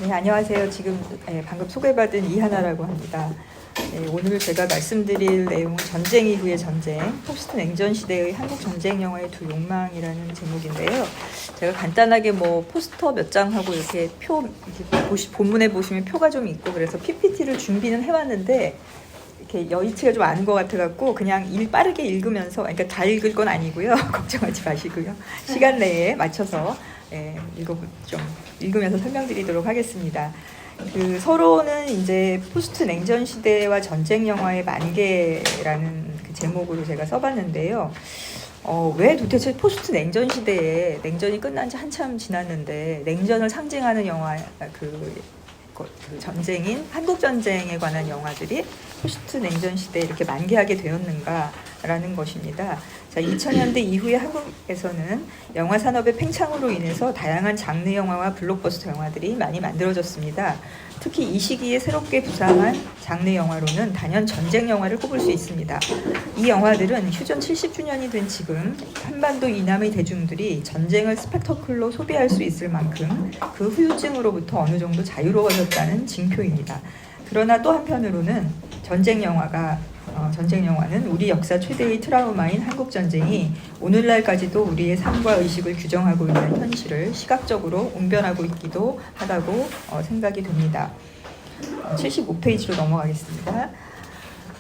네, 안녕하세요. 지금 방금 소개받은 이하나라고 합니다. 오늘 제가 말씀드릴 내용은 전쟁 이후의 전쟁, 포스트 냉전 시대의 한국 전쟁 영화의 두 욕망이라는 제목인데요. 제가 간단하게 뭐 포스터 몇 장 하고 이렇게 본문에 보시면 표가 좀 있고 그래서 PPT를 준비는 해왔는데 이렇게 여의치가 좀 않은 것 같아갖고 그냥 빠르게 읽으면서, 그러니까 다 읽을 건 아니고요. 걱정하지 마시고요. 시간 내에 맞춰서 좀 읽으면서 설명드리도록 하겠습니다. 서론은 이제 포스트 냉전 시대와 전쟁 영화의 만개라는 그 제목으로 제가 써봤는데요. 왜 도대체 포스트 냉전 시대에 냉전이 끝난 지 한참 지났는데 냉전을 상징하는 영화 그 전쟁인 한국 전쟁에 관한 영화들이 포스트 냉전 시대에 이렇게 만개하게 되었는가라는 것입니다. 자, 2000년대 이후에 한국에서는 영화 산업의 팽창으로 인해서 다양한 장르 영화와 블록버스터 영화들이 많이 만들어졌습니다. 특히 이 시기에 새롭게 부상한 장르 영화로는 단연 전쟁 영화를 꼽을 수 있습니다. 이 영화들은 휴전 70주년이 된 지금 한반도 이남의 대중들이 전쟁을 스펙터클로 소비할 수 있을 만큼 그 후유증으로부터 어느 정도 자유로워졌다는 징표입니다. 그러나 또 한편으로는 전쟁 영화는 우리 역사 최대의 트라우마인 한국전쟁이 오늘날까지도 우리의 삶과 의식을 규정하고 있는 현실을 시각적으로 웅변하고 있기도 하다고 생각이 됩니다. 75페이지로 넘어가겠습니다.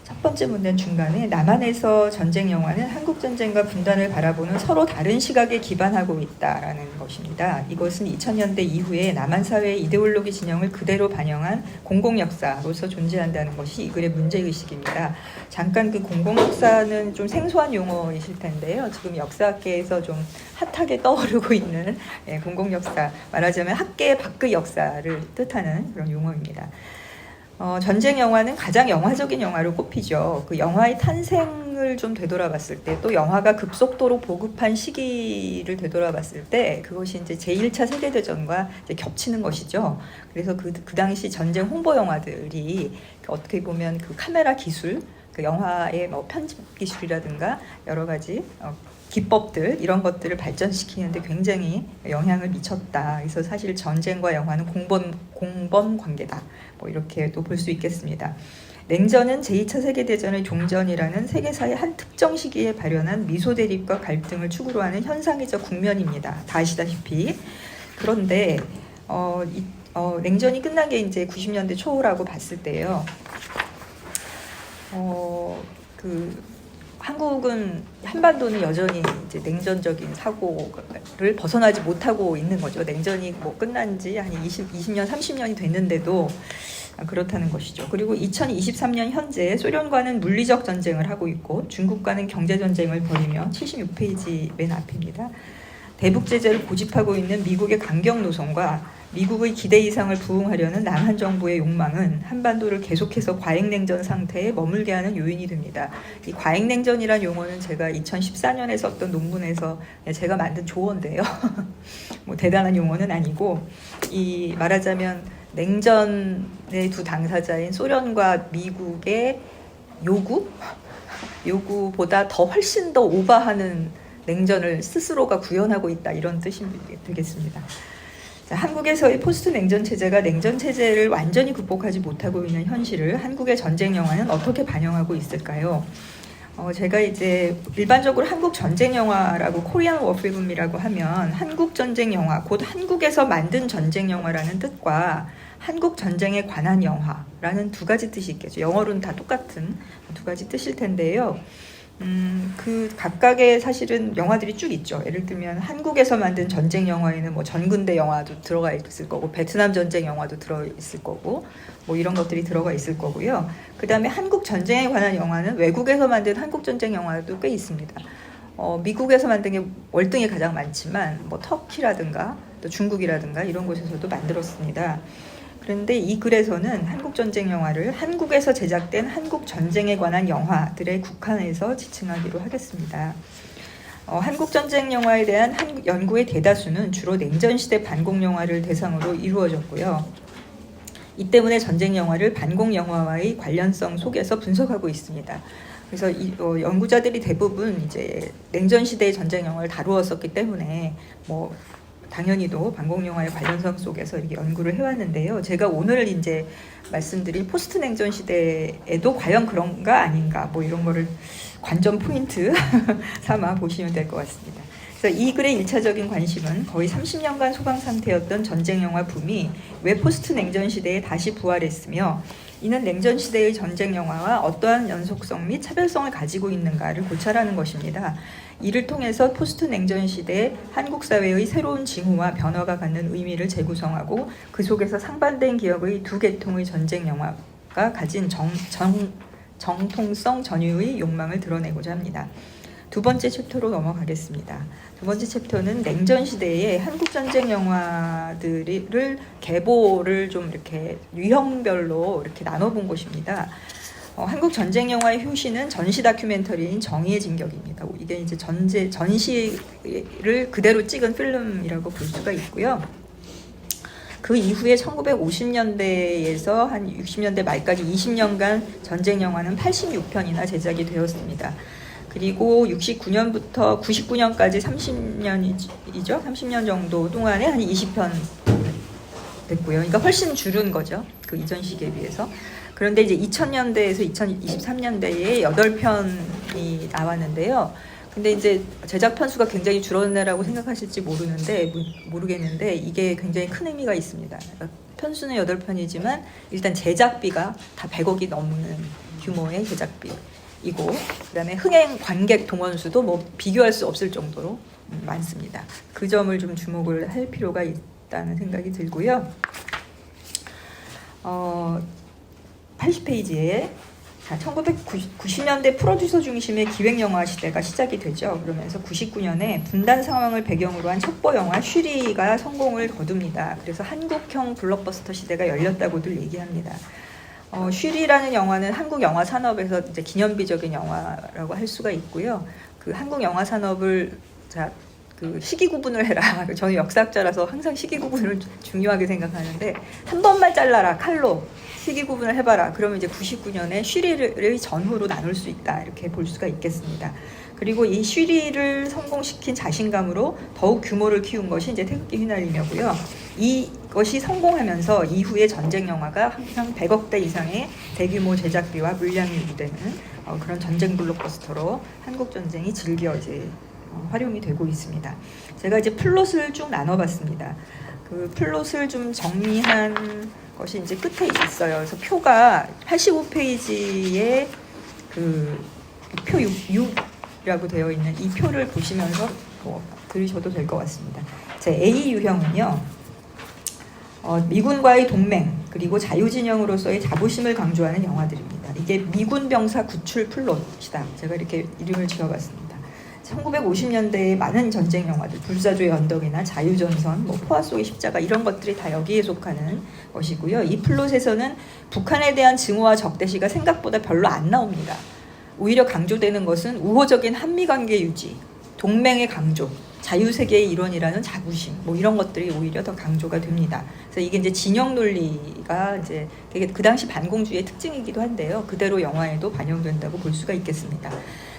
첫 번째 문단 중간에 남한에서 전쟁 영화는 한국 전쟁과 분단을 바라보는 서로 다른 시각에 기반하고 있다라는 것입니다. 이것은 2000년대 이후에 남한 사회의 이데올로기 진영을 그대로 반영한 공공역사로서 존재한다는 것이 이 글의 문제의식입니다. 잠깐 그 공공역사는 좀 생소한 용어이실 텐데요. 지금 역사학계에서 좀 핫하게 떠오르고 있는 공공역사, 말하자면 학계 밖의 역사를 뜻하는 그런 용어입니다. 전쟁 영화는 가장 영화적인 영화로 꼽히죠. 그 영화의 탄생을 좀 되돌아봤을 때, 또 영화가 급속도로 보급한 시기를 되돌아봤을 때, 그것이 이제 제1차 세계대전과 이제 겹치는 것이죠. 그래서 그 당시 전쟁 홍보 영화들이 어떻게 보면 그 카메라 기술, 그 영화의 뭐 편집 기술이라든가 여러 가지 기법들, 이런 것들을 발전시키는데 굉장히 영향을 미쳤다. 그래서 사실 전쟁과 영화는 공범 관계다. 뭐 이렇게도 볼 수 있겠습니다. 냉전은 제2차 세계대전의 종전이라는 세계사의 한 특정 시기에 발현한 미소 대립과 갈등을 축으로 하는 현상이적 국면입니다. 다 아시다시피. 그런데 냉전이 끝난 게 이제 90년대 초라고 봤을 때요. 한국은, 한반도는 여전히 이제 냉전적인 사고를 벗어나지 못하고 있는 거죠. 냉전이 뭐 끝난 지 한 20년, 30년이 됐는데도 그렇다는 것이죠. 그리고 2023년 현재 소련과는 물리적 전쟁을 하고 있고 중국과는 경제 전쟁을 벌이며 76페이지 맨 앞입니다. 대북 제재를 고집하고 있는 미국의 강경 노선과 미국의 기대 이상을 부응하려는 남한 정부의 욕망은 한반도를 계속해서 과잉냉전 상태에 머물게 하는 요인이 됩니다. 이 과잉냉전이란 용어는 제가 2014년에 썼던 논문에서 제가 만든 조어인데요. 뭐 대단한 용어는 아니고, 이 말하자면 냉전의 두 당사자인 소련과 미국의 요구보다 훨씬 더 오버하는 냉전을 스스로가 구현하고 있다, 이런 뜻이 되겠습니다. 자, 한국에서의 포스트 냉전 체제가 냉전 체제를 완전히 극복하지 못하고 있는 현실을 한국의 전쟁 영화는 어떻게 반영하고 있을까요? 제가 이제 일반적으로 한국 전쟁 영화라고, 코리안 워필름이라고 하면 한국 전쟁 영화, 곧 한국에서 만든 전쟁 영화라는 뜻과 한국 전쟁에 관한 영화라는 두 가지 뜻이 있겠죠. 영어로는 다 똑같은 두 가지 뜻일 텐데요. 그 각각의 사실은 영화들이 쭉 있죠. 예를 들면 한국에서 만든 전쟁 영화에는 뭐 전근대 영화도 들어가 있을 거고, 베트남 전쟁 영화도 들어 있을 거고, 뭐 이런 것들이 들어가 있을 거고요. 그 다음에 한국 전쟁에 관한 영화는 외국에서 만든 한국 전쟁 영화도 꽤 있습니다. 미국에서 만든 게 월등히 가장 많지만 뭐 터키라든가 또 중국이라든가 이런 곳에서도 만들었습니다. 그런데 이 글에서는 한국 전쟁 영화를 한국에서 제작된 한국 전쟁에 관한 영화들에 국한해서 지칭하기로 하겠습니다. 한국 전쟁 영화에 대한 한국 연구의 대다수는 주로 냉전시대 반공 영화를 대상으로 이루어졌고요. 이 때문에 전쟁 영화를 반공 영화와의 관련성 속에서 분석하고 있습니다. 그래서 연구자들이 대부분 이제 냉전 시대의 전쟁 영화를 다루었었기 때문에 뭐 당연히도 반공영화의 관련성 속에서 이렇게 연구를 해왔는데요. 제가 오늘 이제 말씀드린 포스트 냉전 시대에도 과연 그런가 아닌가 뭐 이런 거를 관전 포인트 삼아 보시면 될 것 같습니다. 그래서 이 글의 1차적인 관심은 거의 30년간 소강 상태였던 전쟁 영화 붐이 왜 포스트 냉전 시대에 다시 부활했으며 이는 냉전 시대의 전쟁 영화와 어떠한 연속성 및 차별성을 가지고 있는가를 고찰하는 것입니다. 이를 통해서 포스트 냉전 시대 한국 사회의 새로운 징후와 변화가 갖는 의미를 재구성하고 그 속에서 상반된 기억의 두 계통의 전쟁 영화가 가진 정통성 전유의 욕망을 드러내고자 합니다. 두 번째 챕터로 넘어가겠습니다. 두 번째 챕터는 냉전 시대의 한국 전쟁 영화들을 계보를 좀 이렇게 유형별로 이렇게 나눠본 것입니다. 한국 전쟁 영화의 효시는 전시 다큐멘터리인 정의의 진격입니다. 이게 이제 전시를 그대로 찍은 필름이라고 볼 수가 있고요. 그 이후에 1950년대에서 한 60년대 말까지 20년간 전쟁 영화는 86편이나 제작이 되었습니다. 그리고 69년부터 99년까지 30년이죠. 30년 정도 동안에 한 20편 됐고요. 그러니까 훨씬 줄은 거죠. 그 이전 시기에 비해서. 그런데 이제 2000년대에서 2023년대에 8편이 나왔는데요. 근데 이제 제작 편수가 굉장히 줄었네라고 생각하실지 모르겠는데 이게 굉장히 큰 의미가 있습니다. 그러니까 편수는 8편이지만 일단 제작비가 다 100억이 넘는 규모의 제작비이고 그다음에 흥행 관객 동원 수도 뭐 비교할 수 없을 정도로 많습니다. 그 점을 좀 주목을 할 필요가 있다는 생각이 들고요. 80페이지에 1990년대 프로듀서 중심의 기획영화 시대가 시작이 되죠. 그러면서 99년에 분단 상황을 배경으로 한 첩보 영화 쉬리가 성공을 거둡니다. 그래서 한국형 블록버스터 시대가 열렸다고들 얘기합니다. 쉬리라는 영화는 한국 영화 산업에서 이제 기념비적인 영화라고 할 수가 있고요. 그 한국 영화 산업을 그 시기 구분을 해라. 저는 역사학자라서 항상 시기 구분을 중요하게 생각하는데 한 번만 잘라라 칼로 시기 구분을 해봐라. 그러면 이제 99년에 쉬리를 전후로 나눌 수 있다. 이렇게 볼 수가 있겠습니다. 그리고 이 쉬리를 성공시킨 자신감으로 더욱 규모를 키운 것이 이제 태극기 휘날리며고요. 이것이 성공하면서 이후에 전쟁 영화가 항상 100억대 이상의 대규모 제작비와 물량이 요구되는 그런 전쟁 블록버스터로 한국 전쟁이 즐겨 이제 활용이 되고 있습니다. 제가 이제 플롯을 쭉 나눠봤습니다. 그 플롯을 좀 정리한 것이 이제 끝에 있어요. 그래서 표가 85페이지에 그 표 6이라고 되어 있는 이 표를 보시면서 들으셔도 될 것 같습니다. 제 A 유형은요, 미군과의 동맹 그리고 자유진영으로서의 자부심을 강조하는 영화들입니다. 이게 미군 병사 구출 플롯이다. 제가 이렇게 이름을 지어봤습니다. 1950년대의 많은 전쟁 영화들, 불사조의 언덕이나 자유전선, 뭐 포화 속의 십자가 이런 것들이 다 여기에 속하는 것이고요. 이 플롯에서는 북한에 대한 증오와 적대시가 생각보다 별로 안 나옵니다. 오히려 강조되는 것은 우호적인 한미관계 유지, 동맹의 강조, 자유세계의 일원이라는 자부심, 뭐 이런 것들이 오히려 더 강조가 됩니다. 그래서 이게 이제 진영 논리가 이제 되게 그 당시 반공주의의 특징이기도 한데요. 그대로 영화에도 반영된다고 볼 수가 있겠습니다.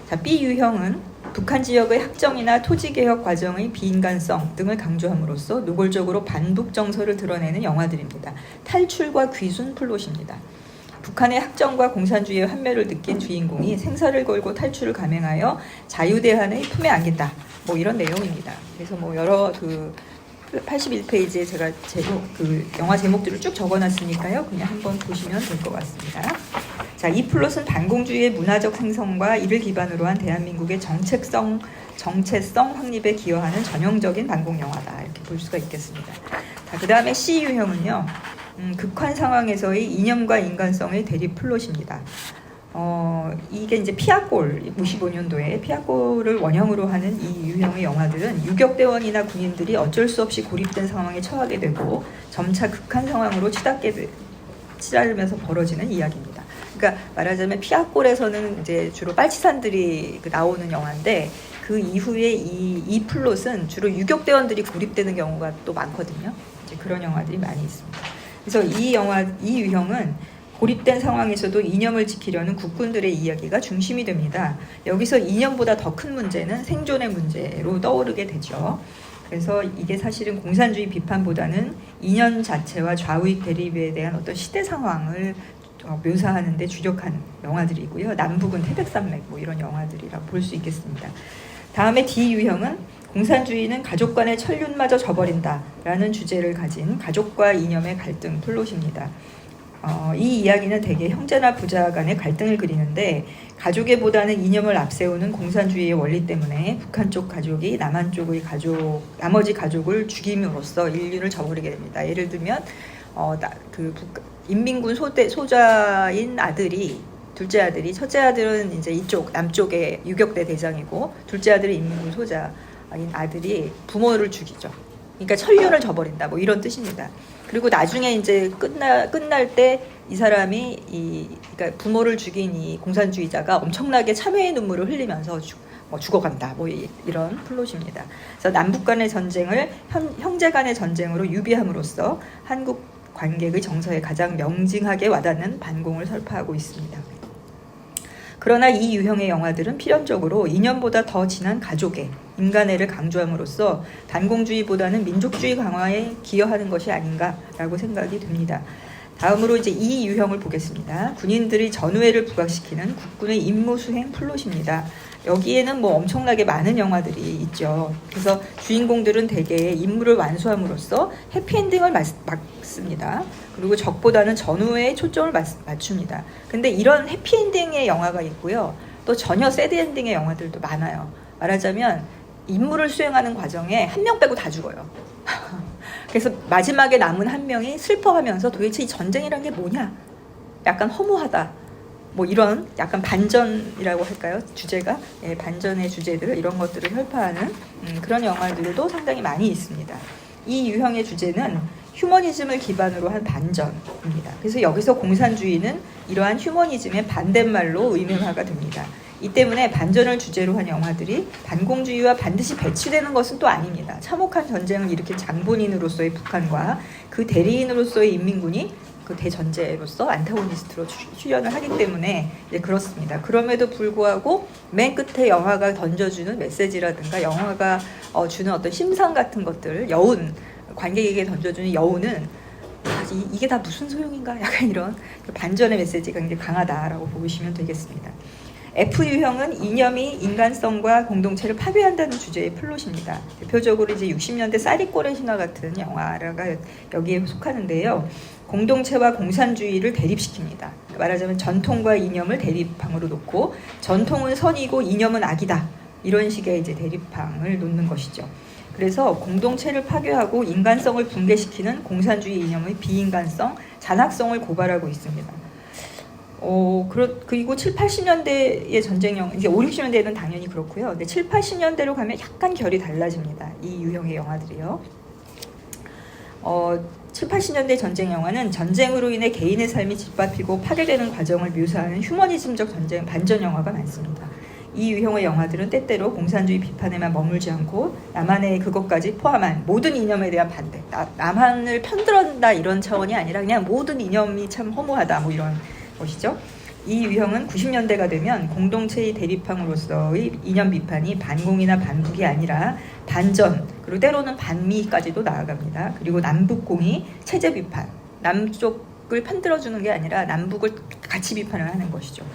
자, B 유형은 북한 지역의 학정이나 토지개혁 과정의 비인간성 등을 강조함으로써 노골적으로 반북 정서를 드러내는 영화들입니다. 탈출과 귀순 플롯입니다. 북한의 학정과 공산주의의 환멸을 느낀 주인공이 생사를 걸고 탈출을 감행하여 자유대한의 품에 안긴다. 뭐 이런 내용입니다. 그래서 뭐 여러 81페이지에 제가 영화 제목들을 쭉 적어놨으니까요. 그냥 한번 보시면 될 것 같습니다. 자, 이 플롯은 반공주의의 문화적 생성과 이를 기반으로 한 대한민국의 정체성 확립에 기여하는 전형적인 반공 영화다. 이렇게 볼 수가 있겠습니다. 자, 그 다음에 C 유형은요, 극한 상황에서의 이념과 인간성의 대립 플롯입니다. 이게 이제 피아골, 55년도에 피아골을 원형으로 하는 이 유형의 영화들은 유격대원이나 군인들이 어쩔 수 없이 고립된 상황에 처하게 되고 점차 극한 상황으로 치달으면서 벌어지는 이야기입니다. 그러니까 말하자면 피아골에서는 이제 주로 빨치산들이 나오는 영화인데 그 이후에 이 플롯은 주로 유격대원들이 고립되는 경우가 또 많거든요. 이제 그런 영화들이 많이 있습니다. 그래서 이 유형은 고립된 상황에서도 이념을 지키려는 국군들의 이야기가 중심이 됩니다. 여기서 이념보다 더 큰 문제는 생존의 문제로 떠오르게 되죠. 그래서 이게 사실은 공산주의 비판보다는 이념 자체와 좌우익 대립에 대한 어떤 시대 상황을 묘사하는 데 주력한 영화들이고요. 남북은 태백산맥 뭐 이런 영화들이라고 볼 수 있겠습니다. 다음에 D 유형은 공산주의는 가족 간의 천륜마저 저버린다 라는 주제를 가진 가족과 이념의 갈등 플롯입니다. 이 이야기는 대개 형제나 부자 간의 갈등을 그리는데 가족애보다는 이념을 앞세우는 공산주의의 원리 때문에 북한 쪽 가족이 남한 쪽의 나머지 가족을 죽임으로써 인류를 저버리게 됩니다. 예를 들면 인민군 소자인 아들이 둘째 아들이 첫째 아들은 이제 이쪽 남쪽의 유격대 대장이고 둘째 아들은 인민군 소자인 아들이 부모를 죽이죠. 그러니까 천륜을 저버린다 뭐 이런 뜻입니다. 그리고 나중에 이제 끝날 때 이 사람이 그러니까 부모를 죽인 이 공산주의자가 엄청나게 참회의 눈물을 흘리면서 죽어간다 뭐 이런 플롯입니다. 그래서 남북 간의 전쟁을 형제 간의 전쟁으로 유비함으로써 한국 관객의 정서에 가장 명징하게 와닿는 반공을 설파하고 있습니다. 그러나 이 유형의 영화들은 필연적으로 이념보다 더 진한 가족애, 인간애를 강조함으로써 반공주의보다는 민족주의 강화에 기여하는 것이 아닌가라고 생각이 듭니다. 다음으로 이제 이 유형을 보겠습니다. 군인들이 전우애를 부각시키는 국군의 임무 수행 플롯입니다. 여기에는 뭐 엄청나게 많은 영화들이 있죠. 그래서 주인공들은 대개 임무를 완수함으로써 해피엔딩을 맞습니다. 그리고 적보다는 전우애에 초점을 맞춥니다. 근데 이런 해피엔딩의 영화가 있고요. 또 전혀 새드엔딩의 영화들도 많아요. 말하자면 임무를 수행하는 과정에 한 명 빼고 다 죽어요. 그래서 마지막에 남은 한 명이 슬퍼하면서 도대체 이 전쟁이란 게 뭐냐? 약간 허무하다. 뭐 이런 약간 반전이라고 할까요? 주제가 반전의 주제들 이런 것들을 혈파하는 그런 영화들도 상당히 많이 있습니다. 이 유형의 주제는 휴머니즘을 기반으로 한 반전입니다. 그래서 여기서 공산주의는 이러한 휴머니즘의 반대말로 의명화가 됩니다. 이 때문에 반전을 주제로 한 영화들이 반공주의와 반드시 배치되는 것은 또 아닙니다. 참혹한 전쟁을 일으킨 장본인으로서의 북한과 그 대리인으로서의 인민군이 그 대전제로서 안타고니스트로 출연을 하기 때문에 그렇습니다. 그럼에도 불구하고 맨 끝에 영화가 던져주는 메시지라든가 영화가 주는 어떤 심상 같은 것들, 여운, 관객에게 던져주는 여운은 이게 다 무슨 소용인가? 약간 이런 반전의 메시지가 굉장히 강하다라고 보시면 되겠습니다. F유형은 이념이 인간성과 공동체를 파괴한다는 주제의 플롯입니다. 대표적으로 이제 60년대 쌀이꼬레 신화 같은 영화가 여기에 속하는데요. 공동체와 공산주의를 대립시킵니다. 말하자면 전통과 이념을 대립항으로 놓고 전통은 선이고 이념은 악이다. 이런 식의 이제 대립항을 놓는 것이죠. 그래서 공동체를 파괴하고 인간성을 붕괴시키는 공산주의 이념의 비인간성, 잔악성을 고발하고 있습니다. 그리고 7, 80년대의 전쟁 영화, 이제 5, 60년대에는 당연히 그렇고요. 근데 7, 80년대로 가면 약간 결이 달라집니다. 이 유형의 영화들이요. 7, 80년대 전쟁 영화는 전쟁으로 인해 개인의 삶이 짓밟히고 파괴되는 과정을 묘사하는 휴머니즘적 전쟁 반전 영화가 많습니다. 이 유형의 영화들은 때때로 공산주의 비판에만 머물지 않고 남한의 그것까지 포함한 모든 이념에 대한 반대, 남한을 편들었다 이런 차원이 아니라 그냥 모든 이념이 참 허무하다 뭐 이런 것이죠. 이 유형은 90년대가 되면 공동체의 대립항으로서의 이념 비판이 반공이나 반북이 아니라 반전, 그리고 때로는 반미까지도 나아갑니다. 그리고 남북공이 체제 비판, 남쪽을 편들어주는 게 아니라 남북을 같이 비판을 하는 것이죠.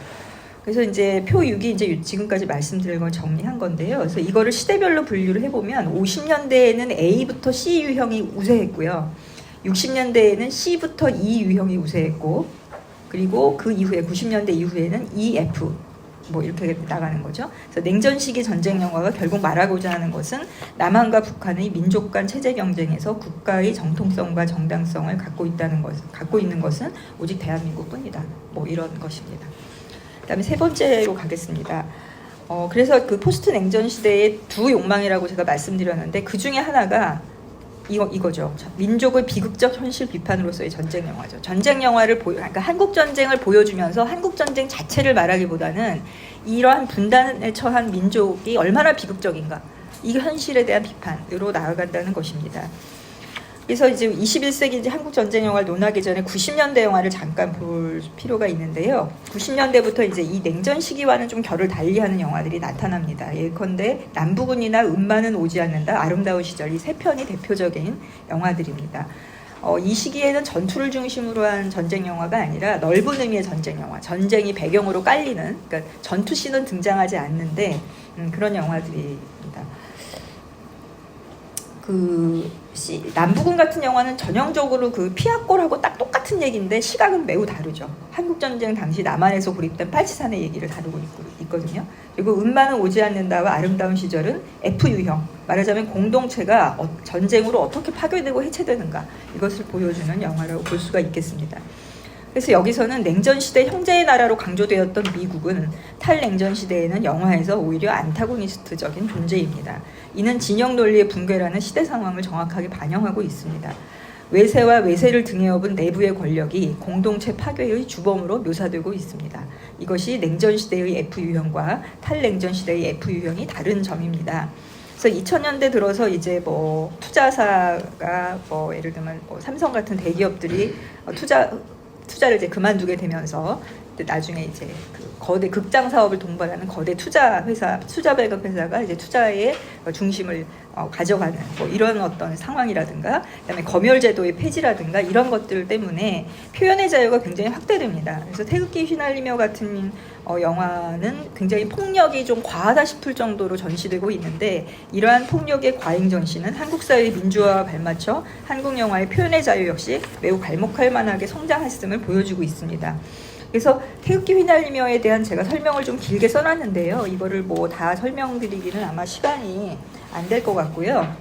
그래서 이제 표 6이 이제 지금까지 말씀드린 걸 정리한 건데요. 그래서 이거를 시대별로 분류를 해보면 50년대에는 A부터 C 유형이 우세했고요. 60년대에는 C부터 E 유형이 우세했고, 그리고 그 이후에 90년대 이후에는 EF 뭐 이렇게 나가는 거죠. 그래서 냉전 시기 전쟁 영화가 결국 말하고자 하는 것은 남한과 북한의 민족 간 체제 경쟁에서 국가의 정통성과 정당성을 갖고 있는 것은 오직 대한민국뿐이다. 뭐 이런 것입니다. 그다음에 세 번째로 가겠습니다. 그래서 그 포스트 냉전 시대의 두 욕망이라고 제가 말씀드렸는데 그 중에 하나가 이거죠. 민족의 비극적 현실 비판으로서의 전쟁 영화죠. 전쟁 영화를 그러니까 한국 전쟁을 보여주면서 한국 전쟁 자체를 말하기보다는 이러한 분단에 처한 민족이 얼마나 비극적인가, 이 현실에 대한 비판으로 나아간다는 것입니다. 그래서 이제 21세기 이제 한국 전쟁 영화를 논하기 전에 90년대 영화를 잠깐 볼 필요가 있는데요. 90년대부터 이제 이 냉전 시기와는 좀 결을 달리하는 영화들이 나타납니다. 예컨대 남부군이나 음마는 오지 않는다, 아름다운 시절, 이 세 편이 대표적인 영화들입니다. 이 시기에는 전투를 중심으로 한 전쟁 영화가 아니라 넓은 의미의 전쟁 영화, 전쟁이 배경으로 깔리는, 그러니까 전투 씬은 등장하지 않는데 그런 영화들입니다. 남부군 같은 영화는 전형적으로 그 피아골하고 딱 똑같은 얘기인데 시각은 매우 다르죠. 한국전쟁 당시 남한에서 고립된 팔치산의 얘기를 다루고 있거든요. 그리고 음마는 오지 않는다와 아름다운 시절은 F유형, 말하자면 공동체가 전쟁으로 어떻게 파괴되고 해체되는가, 이것을 보여주는 영화라고 볼 수가 있겠습니다. 그래서 여기서는 냉전시대 형제의 나라로 강조되었던 미국은 탈냉전 시대에는 영화에서 오히려 안타고니스트적인 존재입니다. 이는 진영 논리의 붕괴라는 시대 상황을 정확하게 반영하고 있습니다. 외세와 외세를 등에 업은 내부의 권력이 공동체 파괴의 주범으로 묘사되고 있습니다. 이것이 냉전 시대의 F유형과 탈냉전 시대의 F유형이 다른 점입니다. 그래서 2000년대 들어서 이제 투자사가 예를 들면 삼성 같은 대기업들이 투자를 이제 그만두게 되면서 나중에 이제 그 거대 극장 사업을 동반하는 거대 투자 배급 회사가 이제 투자의 중심을 가져가는 이런 어떤 상황이라든가, 그다음에 검열제도의 폐지라든가 이런 것들 때문에 표현의 자유가 굉장히 확대됩니다. 그래서 태극기 휘날리며 같은 영화는 굉장히 폭력이 좀 과하다 싶을 정도로 전시되고 있는데, 이러한 폭력의 과잉 전시는 한국 사회의 민주화와 발맞춰 한국 영화의 표현의 자유 역시 매우 괄목할 만하게 성장했음을 보여주고 있습니다. 그래서 태극기 휘날리며에 대한 제가 설명을 좀 길게 써놨는데요. 이거를 다 설명드리기는 아마 시간이 안 될 것 같고요.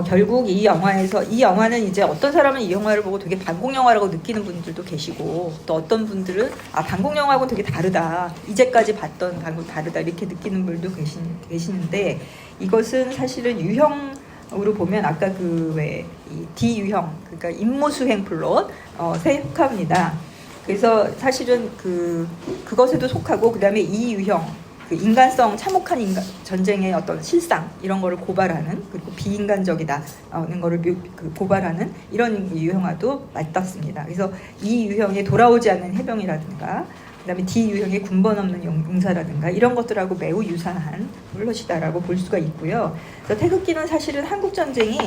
결국 이 영화는 이제 어떤 사람은 이 영화를 보고 되게 반공 영화라고 느끼는 분들도 계시고, 또 어떤 분들은 반공 영화하고는 되게 다르다, 이제까지 봤던 반공 다르다, 이렇게 느끼는 분들도 계시는데, 이것은 사실은 유형으로 보면 아까 이 D 유형, 그러니까 임무수행 플롯에 속합니다. 그래서 사실은 그것에도 속하고, 그 다음에 이 유형, 인간성 참혹한 전쟁의 어떤 실상 이런 거를 고발하는, 그리고 비인간적이다는 거를 고발하는 이런 유형화도 맞닿습니다. 그래서 이 유형에 돌아오지 않는 해병이라든가, 그다음에 D 유형의 군번 없는 용사라든가 이런 것들하고 매우 유사한 플롯이다라고 볼 수가 있고요. 그래서 태극기는 사실은 한국 전쟁이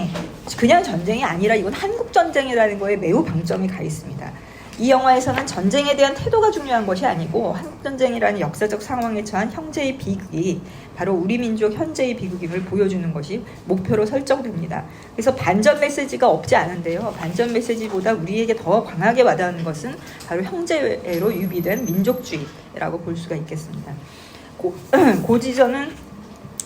그냥 전쟁이 아니라 이건 한국 전쟁이라는 거에 매우 방점이 가 있습니다. 이 영화에서는 전쟁에 대한 태도가 중요한 것이 아니고 한국전쟁이라는 역사적 상황에 처한 형제의 비극이 바로 우리 민족 현재의 비극임을 보여주는 것이 목표로 설정됩니다. 그래서 반전 메시지가 없지 않은데요. 반전 메시지보다 우리에게 더 강하게 와닿는 것은 바로 형제로 유비된 민족주의라고 볼 수가 있겠습니다. 고지전은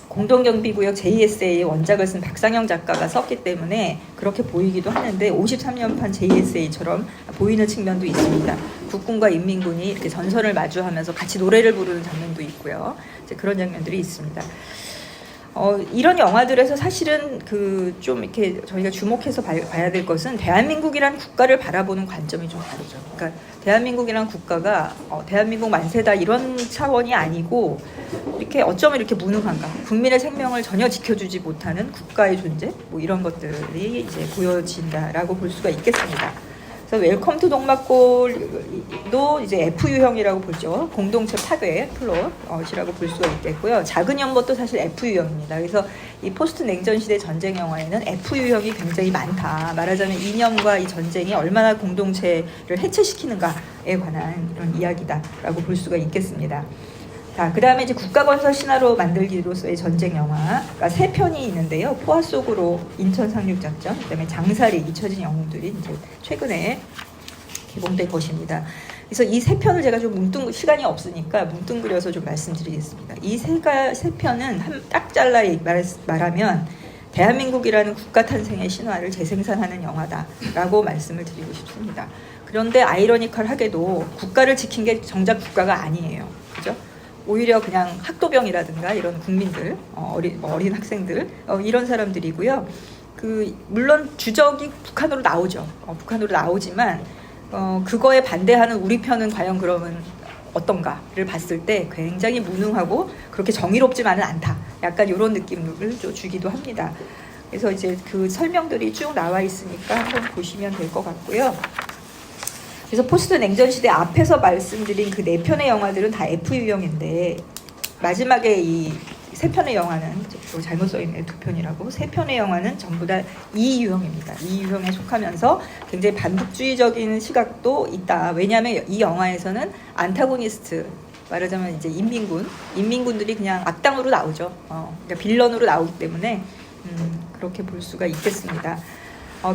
공동경비구역 JSA의 원작을 쓴 박상영 작가가 썼기 때문에 그렇게 보이기도 하는데, 53년판 JSA처럼 보이는 측면도 있습니다. 국군과 인민군이 이렇게 전선을 마주하면서 같이 노래를 부르는 장면도 있고요. 이제 그런 장면들이 있습니다. 이런 영화들에서 사실은 좀 이렇게 저희가 주목해서 봐야 될 것은 대한민국이란 국가를 바라보는 관점이 좀 다르죠. 그러니까 대한민국이란 국가가 대한민국 만세다 이런 차원이 아니고, 이렇게 어쩌면 이렇게 무능한가, 국민의 생명을 전혀 지켜주지 못하는 국가의 존재, 이런 것들이 이제 보여진다라고 볼 수가 있겠습니다. 그래서 웰컴 투 동막골도 이제 F유형이라고 보죠. 공동체 파괴 플롯이라고 볼 수가 있겠고요. 작은 연못도 사실 F유형입니다. 그래서 이 포스트 냉전 시대 전쟁 영화에는 F유형이 굉장히 많다. 말하자면 이념과 이 전쟁이 얼마나 공동체를 해체시키는가에 관한 이런 이야기다라고 볼 수가 있겠습니다. 그 다음에 이제 국가건설 신화로 만들기로서의 전쟁 영화가 3편이 있는데요. 포화 속으로, 인천 상륙작전, 그 다음에 장사리, 잊혀진 영웅들이 이제 최근에 개봉된 것입니다. 그래서 이 3편을 제가 좀 시간이 없으니까 뭉뚱그려서 좀 말씀드리겠습니다. 이 세 편은 딱 잘라 말하면 대한민국이라는 국가 탄생의 신화를 재생산하는 영화다라고 말씀을 드리고 싶습니다. 그런데 아이러니컬하게도 국가를 지킨 게 정작 국가가 아니에요. 그죠? 오히려 그냥 학도병이라든가 이런 국민들, 어린 학생들, 이런 사람들이고요. 물론 주적이 북한으로 나오죠. 북한으로 나오지만 그거에 반대하는 우리 편은 과연 그러면 어떤가를 봤을 때 굉장히 무능하고 그렇게 정의롭지만은 않다. 약간 이런 느낌을 주기도 합니다. 그래서 이제 그 설명들이 쭉 나와 있으니까 한번 보시면 될 것 같고요. 그래서 포스트 냉전 시대 앞에서 말씀드린 그 4편의 영화들은 다 F 유형인데 마지막에 이 3편의 영화는 잘못 써있네요. 2편이라고. 3편의 영화는 전부 다 E 유형입니다. E 유형에 속하면서 굉장히 반복주의적인 시각도 있다. 왜냐하면 이 영화에서는 안타고니스트, 말하자면 이제 인민군들이 그냥 악당으로 나오죠. 그러니까 빌런으로 나오기 때문에 그렇게 볼 수가 있겠습니다.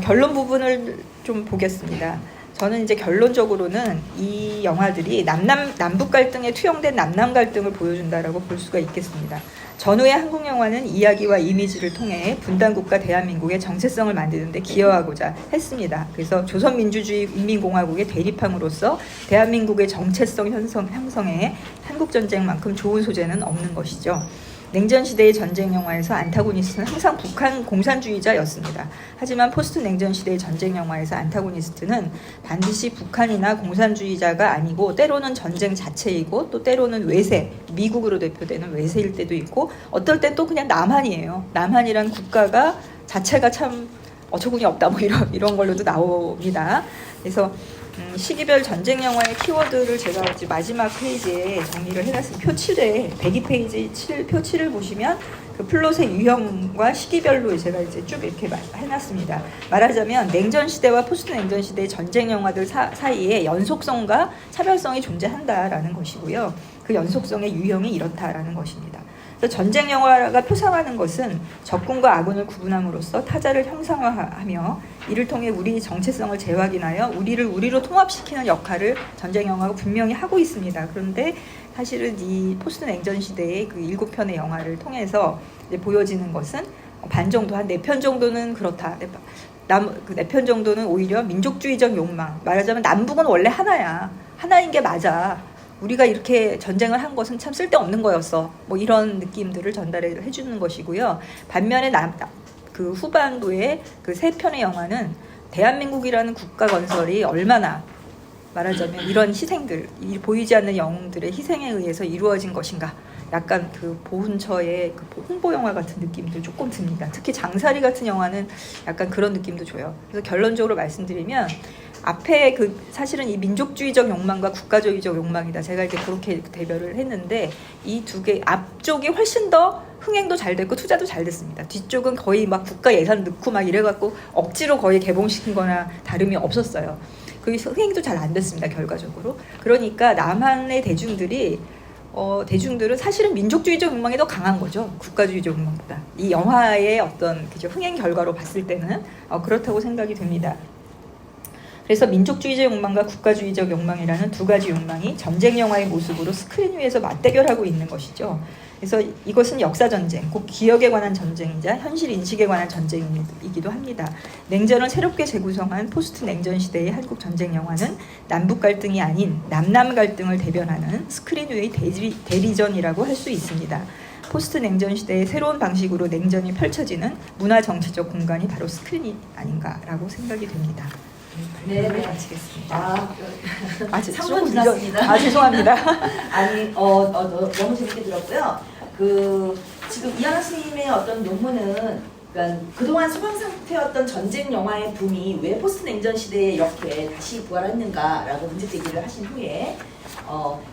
결론 부분을 좀 보겠습니다. 저는 이제 결론적으로는 이 영화들이 남북 갈등에 투영된 남남 갈등을 보여준다라고 볼 수가 있겠습니다. 전후의 한국 영화는 이야기와 이미지를 통해 분단국가 대한민국의 정체성을 만드는 데 기여하고자 했습니다. 그래서 조선민주주의 인민공화국의 대립함으로써 대한민국의 정체성 형성에 한국전쟁만큼 좋은 소재는 없는 것이죠. 냉전시대의 전쟁 영화에서 안타고니스트는 항상 북한 공산주의자였습니다. 하지만 포스트 냉전시대의 전쟁 영화에서 안타고니스트는 반드시 북한이나 공산주의자가 아니고 때로는 전쟁 자체이고 또 때로는 외세, 미국으로 대표되는 외세일 때도 있고 어떨 땐 또 그냥 남한이에요. 남한이란 국가가 자체가 참 어처구니 없다 뭐 이런 걸로도 나옵니다. 그래서 시기별 전쟁 영화의 키워드를 제가 이제 마지막 페이지에 정리를 해놨습니다. 표 7에 102페이지 표 7을 보시면 그 플롯의 유형과 시기별로 제가 이제 쭉 이렇게 해놨습니다. 말하자면 냉전 시대와 포스트 냉전 시대의 전쟁 영화들 사이에 연속성과 차별성이 존재한다라는 것이고요. 그 연속성의 유형이 이렇다라는 것입니다. 전쟁 영화가 표상하는 것은 적군과 아군을 구분함으로써 타자를 형상화하며 이를 통해 우리 정체성을 재확인하여 우리로 통합시키는 역할을 전쟁 영화가 분명히 하고 있습니다. 그런데 사실은 이 포스트 냉전 시대의 그 7편의 영화를 통해서 이제 보여지는 것은 반 정도, 한 4편 정도는 그렇다. 그 4편 정도는 오히려 민족주의적 욕망, 말하자면 남북은 원래 하나인 게 맞아. 우리가 이렇게 전쟁을 한 것은 참 쓸데없는 거였어. 뭐 이런 느낌들을 전달해 주는 것이고요. 반면에 그 후반부의 그 3편의 영화는 대한민국이라는 국가 건설이 얼마나 말하자면 이런 희생들, 보이지 않는 영웅들의 희생에 의해서 이루어진 것인가. 약간 그 보훈처의 그 홍보 영화 같은 느낌도 조금 듭니다. 특히 장사리 같은 영화는 약간 그런 느낌도 줘요. 그래서 결론적으로 말씀드리면 앞에 그 사실은 이 민족주의적 욕망과 국가주의적 욕망이다. 제가 이제 그렇게 대별을 했는데 이 두 개 앞쪽이 훨씬 더 흥행도 잘 됐고 투자도 잘 됐습니다. 뒤쪽은 거의 막 국가 예산 넣고 막 이래갖고 억지로 거의 개봉시킨 거나 다름이 없었어요. 그 흥행도 잘 안 됐습니다. 결과적으로. 그러니까 남한의 대중들은 사실은 민족주의적 욕망이 더 강한 거죠. 국가주의적 욕망보다. 이 영화의 어떤 그죠, 흥행 결과로 봤을 때는 그렇다고 생각이 됩니다. 그래서 민족주의적 욕망과 국가주의적 욕망이라는 두 가지 욕망이 전쟁 영화의 모습으로 스크린 위에서 맞대결하고 있는 것이죠. 그래서 이것은 역사전쟁, 곧 기억에 관한 전쟁이자 현실 인식에 관한 전쟁이기도 합니다. 냉전을 새롭게 재구성한 포스트 냉전 시대의 한국 전쟁 영화는 남북 갈등이 아닌 남남 갈등을 대변하는 스크린 위의 대리전이라고 할 수 있습니다. 포스트 냉전 시대의 새로운 방식으로 냉전이 펼쳐지는 문화 정치적 공간이 바로 스크린이 아닌가라고 생각이 됩니다. 네, 마치겠습니다. 3분 지났습니다. 죄송합니다. 아니, 너무 재밌게 들었고요. 지금 이하나 스님의 어떤 논문은 그러니까 그동안 소강 상태였던 전쟁 영화의 붐이 왜 포스트 냉전 시대에 이렇게 다시 부활했는가라고 문제 제기를 하신 후에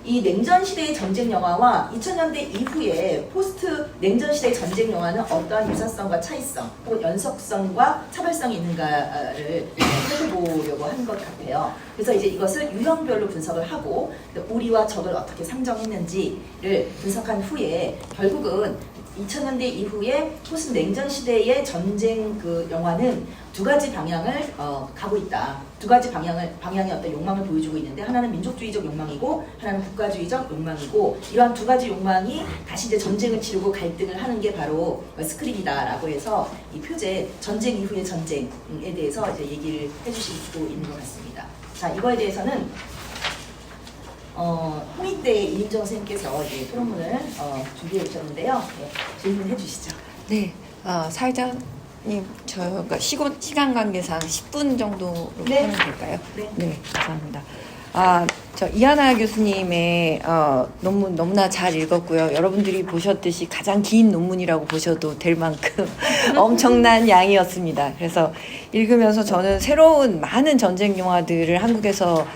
이 냉전 시대의 전쟁 영화와 2000년대 이후에 포스트 냉전 시대의 전쟁 영화는 어떠한 유사성과 차이성, 혹은 연속성과 차별성이 있는가를 살펴보려고 한 것 같아요. 그래서 이제 이것을 유형별로 분석을 하고 우리와 적을 어떻게 상정했는지를 분석한 후에 결국은 2000년대 이후에 포스트 냉전 시대의 전쟁 그 영화는 두 가지 방향을 가고 있다. 두 가지 방향의 어떤 욕망을 보여주고 있는데 하나는 민족주의적 욕망이고 하나는 국가주의적 욕망이고 이러한 두 가지 욕망이 다시 이제 전쟁을 치르고 갈등을 하는 게 바로 스크린이다라고 해서 이 표제 전쟁 이후의 전쟁에 대해서 이제 얘기를 해주시고 있는 것 같습니다. 자, 이거에 대해서는 홍익대 이인정 선생님께서 이제 토론문을 준비해 주셨는데요. 네, 질문해 주시죠. 네, 사회자님 저가 시간 관계상 10분 정도로 네. 하면 될까요? 네. 네, 감사합니다. 저 이하나 교수님의 논문 너무나 잘 읽었고요. 여러분들이 보셨듯이 가장 긴 논문이라고 보셔도 될 만큼 엄청난 양이었습니다. 그래서 읽으면서 저는 새로운 많은 전쟁 영화들을 한국에서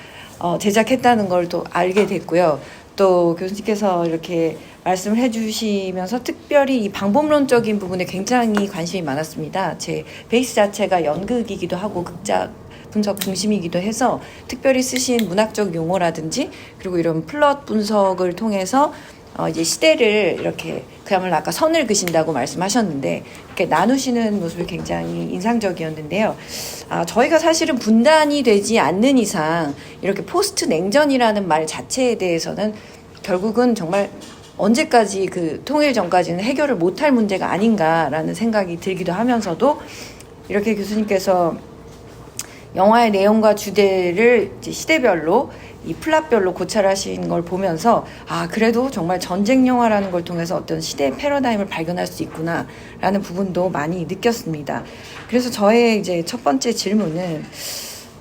제작했다는 걸 또 알게 됐고요. 또 교수님께서 이렇게 말씀을 해주시면서 특별히 이 방법론적인 부분에 굉장히 관심이 많았습니다. 제 베이스 자체가 연극이기도 하고 극작 분석 중심이기도 해서 특별히 쓰신 문학적 용어라든지 그리고 이런 플롯 분석을 통해서 이제 시대를 이렇게 그야말로 아까 선을 그신다고 말씀하셨는데 이렇게 나누시는 모습이 굉장히 인상적이었는데요. 저희가 사실은 분단이 되지 않는 이상 이렇게 포스트 냉전이라는 말 자체에 대해서는 결국은 정말 언제까지 그 통일 전까지는 해결을 못할 문제가 아닌가라는 생각이 들기도 하면서도 이렇게 교수님께서 영화의 내용과 주제를 이제 시대별로 이 플랫별로 고찰하신 걸 보면서 그래도 정말 전쟁 영화라는 걸 통해서 어떤 시대의 패러다임을 발견할 수 있구나라는 부분도 많이 느꼈습니다. 그래서 저의 이제 첫 번째 질문은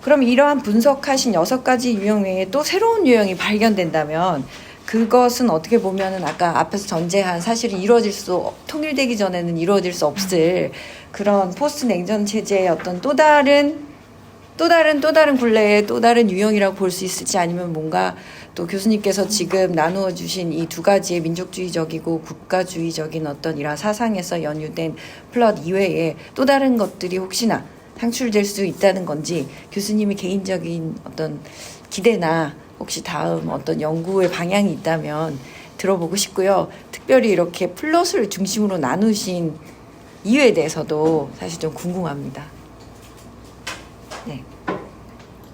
그럼 이러한 분석하신 6가지 유형 외에 또 새로운 유형이 발견된다면 그것은 어떻게 보면은 아까 앞에서 전제한 사실은 통일되기 전에는 이루어질 수 없을 그런 포스트 냉전 체제의 어떤 또 다른 굴레의 또 다른 유형이라고 볼 수 있을지 아니면 뭔가 또 교수님께서 지금 나누어 주신 이 2가지의 민족주의적이고 국가주의적인 어떤 이런 사상에서 연유된 플롯 이외에 또 다른 것들이 혹시나 창출될 수 있다는 건지 교수님의 개인적인 어떤 기대나 혹시 다음 어떤 연구의 방향이 있다면 들어보고 싶고요. 특별히 이렇게 플롯을 중심으로 나누신 이유에 대해서도 사실 좀 궁금합니다. 네.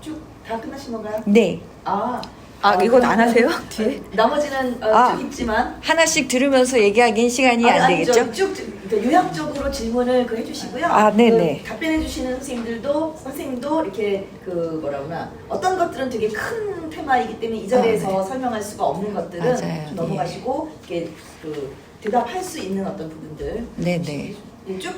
쭉 다 끝나신 건가요? 네. 이건 안 하세요? 뒤에? 나머지는 쭉 있지만 하나씩 들으면서 얘기하기는 시간이 안 되겠죠? 쭉 요약적으로 질문을 해주시고요. 네네. 답변해주시는 선생님도 이렇게 어떤 것들은 되게 큰 테마이기 때문에 이 자리에서 설명할 수가 없는 것들은 맞아요. 좀 넘어가시고 이렇게 대답할 수 있는 어떤 부분들. 네네. 쭉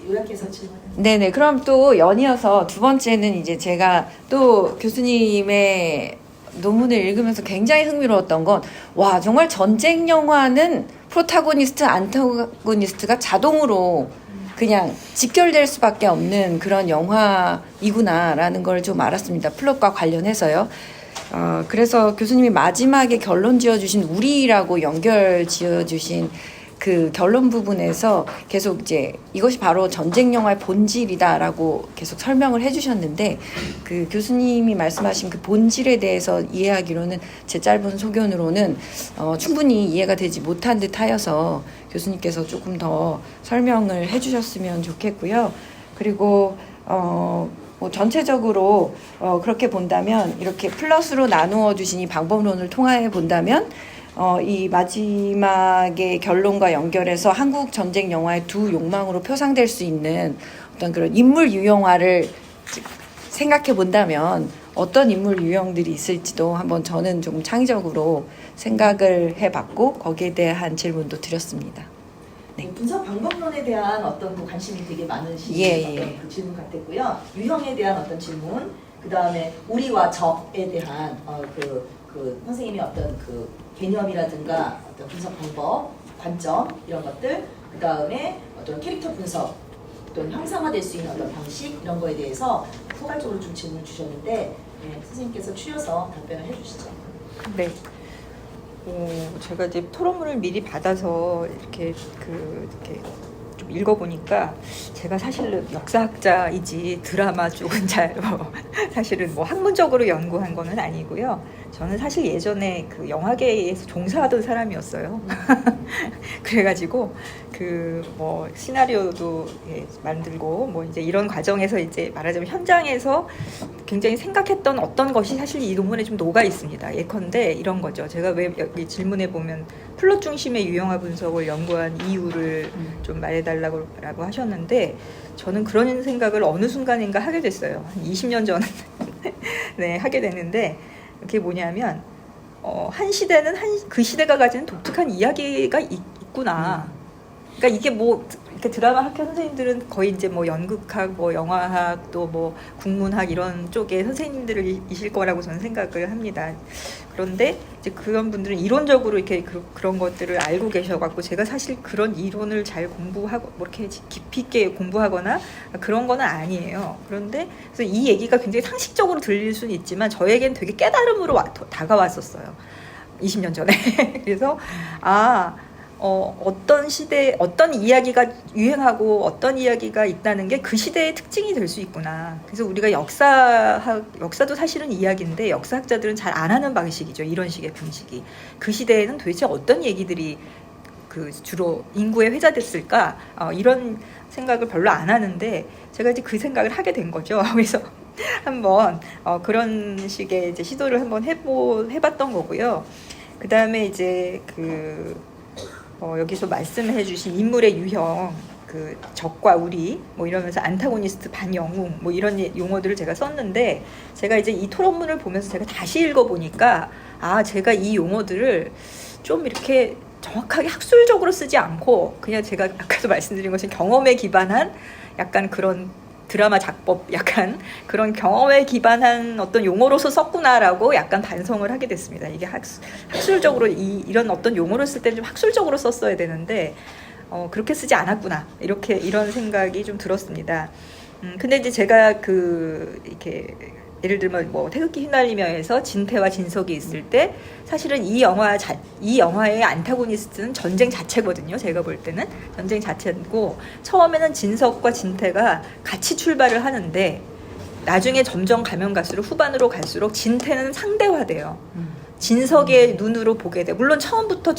요약해서 질문을. 네네. 그럼 또 연이어서 두 번째는 이제 제가 또 교수님의 논문을 읽으면서 굉장히 흥미로웠던 건 정말 전쟁 영화는 프로타고니스트, 안타고니스트가 자동으로 그냥 직결될 수밖에 없는 그런 영화이구나라는 걸 좀 알았습니다. 플롯과 관련해서요. 그래서 교수님이 마지막에 결론 지어주신 우리라고 연결 지어주신 그 결론 부분에서 계속 이제 이것이 바로 전쟁 영화의 본질이다라고 계속 설명을 해주셨는데 그 교수님이 말씀하신 그 본질에 대해서 이해하기로는 제 짧은 소견으로는 충분히 이해가 되지 못한 듯 하여서 교수님께서 조금 더 설명을 해주셨으면 좋겠고요. 그리고 전체적으로 그렇게 본다면 이렇게 플러스로 나누어 주신 이 방법론을 통해 본다면 이 마지막의 결론과 연결해서 한국 전쟁 영화의 두 욕망으로 표상될 수 있는 어떤 그런 인물 유형화를 생각해 본다면 어떤 인물 유형들이 있을지도 한번 저는 좀 창의적으로 생각을 해봤고 거기에 대한 질문도 드렸습니다. 네. 분석 방법론에 대한 어떤 관심이 되게 많으신 어떤 그 질문 같았고요. 유형에 대한 어떤 질문, 그 다음에 우리와 적에 대한 선생님의 어떤 개념이라든가 어떤 분석 방법, 관점 이런 것들, 그 다음에 어떤 캐릭터 분석, 또는 형상화될 수 있는 어떤 방식 이런 거에 대해서 포괄적으로 좀 질문을 주셨는데 선생님께서 추려서 답변을 해주시죠. 네. 제가 이제 토론문을 미리 받아서 이렇게 좀 읽어보니까 제가 사실은 역사학자이지 드라마 쪽은 사실은 학문적으로 연구한 거는 아니고요. 저는 사실 예전에 그 영화계에서 종사하던 사람이었어요. 그래가지고 시나리오도 만들고 이제 이런 과정에서 이제 말하자면 현장에서 굉장히 생각했던 어떤 것이 사실 이 논문에 좀 녹아 있습니다. 예컨대 이런 거죠. 제가 왜 여기 질문에 보면 플롯 중심의 유형화 분석을 연구한 이유를 좀 말해달라고 하셨는데 저는 그런 생각을 어느 순간인가 하게 됐어요. 한 20년 전에 네, 하게 됐는데 그게 뭐냐면 한 시대는 그 시대가 가지는 독특한 이야기가 있구나. 그러니까 이게 뭐 이렇게 드라마 학교 선생님들은 거의 이제 뭐 연극학, 뭐 영화학, 또 뭐 국문학 이런 쪽의 선생님들이실 거라고 저는 생각을 합니다. 그런데 이제 그런 분들은 이론적으로 이렇게 그런 것들을 알고 계셔갖고 제가 사실 그런 이론을 잘 공부하고 뭐 이렇게 깊이 있게 공부하거나 그런 거는 아니에요. 그런데 그래서 이 얘기가 굉장히 상식적으로 들릴 수는 있지만 저에겐 되게 깨달음으로 다가왔었어요. 20년 전에. 그래서 어떤 시대에 어떤 이야기가 유행하고 어떤 이야기가 있다는 게 그 시대의 특징이 될 수 있구나. 그래서 우리가 역사도 사실은 이야기인데 역사학자들은 잘 안 하는 방식이죠. 이런 식의 분식이. 그 시대에는 도대체 어떤 얘기들이 주로 인구에 회자됐을까? 이런 생각을 별로 안 하는데 제가 이제 그 생각을 하게 된 거죠. 그래서 한번 그런 식의 이제 시도를 한번 해봤던 거고요. 그 다음에 이제 여기서 말씀해 주신 인물의 유형, 적과 우리, 뭐 이러면서 안타고니스트, 반영웅, 뭐 이런 용어들을 제가 썼는데, 제가 이제 이 토론문을 보면서 제가 다시 읽어보니까, 제가 이 용어들을 좀 이렇게 정확하게 학술적으로 쓰지 않고, 그냥 제가 아까도 말씀드린 것처럼 경험에 기반한 약간 그런 드라마 작법, 약간 그런 경험에 기반한 어떤 용어로서 썼구나라고 약간 반성을 하게 됐습니다. 이게 학술적으로 이런 어떤 용어를 쓸 때는 좀 학술적으로 썼어야 되는데 그렇게 쓰지 않았구나, 이런 생각이 좀 들었습니다. 근데 이제 제가 이렇게 예를 들면 뭐 태극기 휘날리며에서 진태와 진석이 있을 때 사실은 이 영화의 안타고니스트는 전쟁 자체거든요. 제가 볼 때는 전쟁 자체고, 처음에는 진석과 진태가 같이 출발을 하는데 나중에 점점 가면 갈수록, 후반으로 갈수록 진태는 상대화돼요. 진석의 눈으로 보게 돼. 물론 처음부터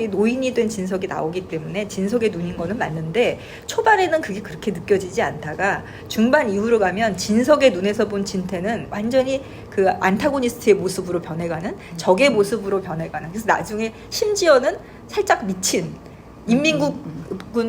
노인이 된 진석이 나오기 때문에 진석의 눈인 거는 맞는데, 초반에는 그게 그렇게 느껴지지 않다가 중반 이후로 가면 진석의 눈에서 본 진태는 완전히 그 안타고니스트의 모습으로 변해가는, 적의 모습으로 변해가는. 그래서 나중에 심지어는 살짝 미친, 인민군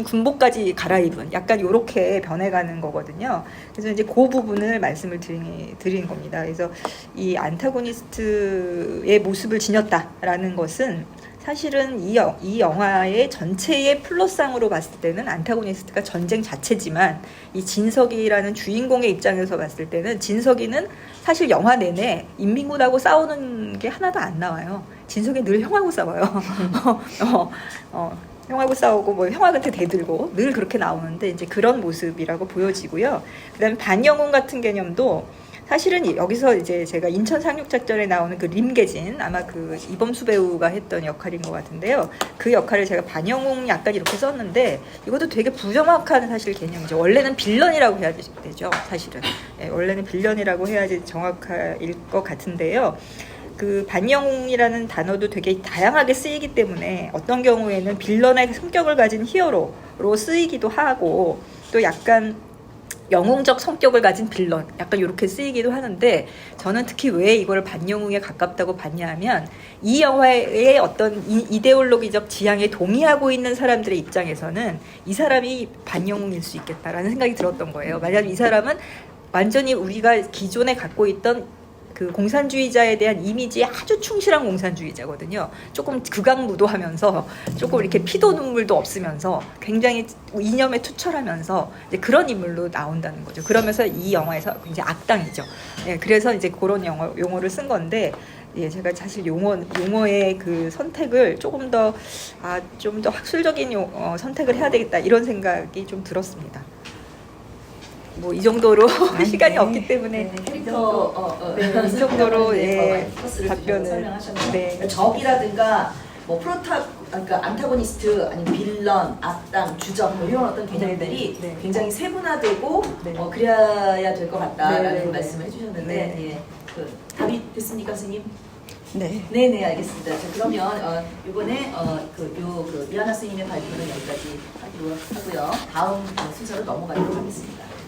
군복까지 갈아입은, 약간 요렇게 변해가는 거거든요. 그래서 이제 그 부분을 말씀을 드린 겁니다. 그래서 이 안타고니스트의 모습을 지녔다라는 것은 사실은 이 영화의 전체의 플롯상으로 봤을 때는 안타고니스트가 전쟁 자체지만, 이 진석이라는 주인공의 입장에서 봤을 때는 진석이는 사실 영화 내내 인민군하고 싸우는 게 하나도 안 나와요. 진석이 늘 형하고 싸워요. 형하고 싸우고 뭐 형한테 대들고 늘 그렇게 나오는데 이제 그런 모습이라고 보여지고요. 그다음에 반영웅 같은 개념도 사실은 여기서 이제 제가 인천 상륙작전에 나오는 그 림계진, 아마 이범수 배우가 했던 역할인 것 같은데요. 그 역할을 제가 반영웅 약간 이렇게 썼는데, 이것도 되게 부정확한 사실 개념이죠. 원래는 빌런이라고 해야 되죠. 사실은 원래는 빌런이라고 해야지 정확할 것 같은데요. 반영웅이라는 단어도 되게 다양하게 쓰이기 때문에 어떤 경우에는 빌런의 성격을 가진 히어로로 쓰이기도 하고, 또 약간 영웅적 성격을 가진 빌런, 약간 이렇게 쓰이기도 하는데, 저는 특히 왜 이거를 반영웅에 가깝다고 봤냐 하면, 이 영화의 어떤 이데올로기적 지향에 동의하고 있는 사람들의 입장에서는 이 사람이 반영웅일 수 있겠다라는 생각이 들었던 거예요. 만약 이 사람은 완전히 우리가 기존에 갖고 있던 공산주의자에 대한 이미지에 아주 충실한 공산주의자거든요. 조금 극악무도하면서 조금 이렇게 피도 눈물도 없으면서 굉장히 이념에 투철하면서 이제 그런 인물로 나온다는 거죠. 그러면서 이 영화에서 이제 악당이죠. 그래서 이제 그런 용어를 쓴 건데, 제가 사실 용어의 선택을 조금 더 좀 더 학술적인 선택을 해야 되겠다, 이런 생각이 좀 들었습니다. 뭐 이 정도로 시간이 없기 때문에 캐릭터 이 정도로 답변을 설명하셨는데, 적이라든가 뭐 그러니까 안타고니스트, 아니면 빌런, 악당, 주적, 뭐 이런 어떤 개념들이 굉장히 세분화되고 그래야 될 것 같다라는 말씀을 해주셨는데, 답이 됐습니까, 선생님? 네, 알겠습니다. 자, 그러면 이번에 이하나 선생님의 발표는 여기까지 하기로 하고요. 다음 순서로 넘어가도록 하겠습니다.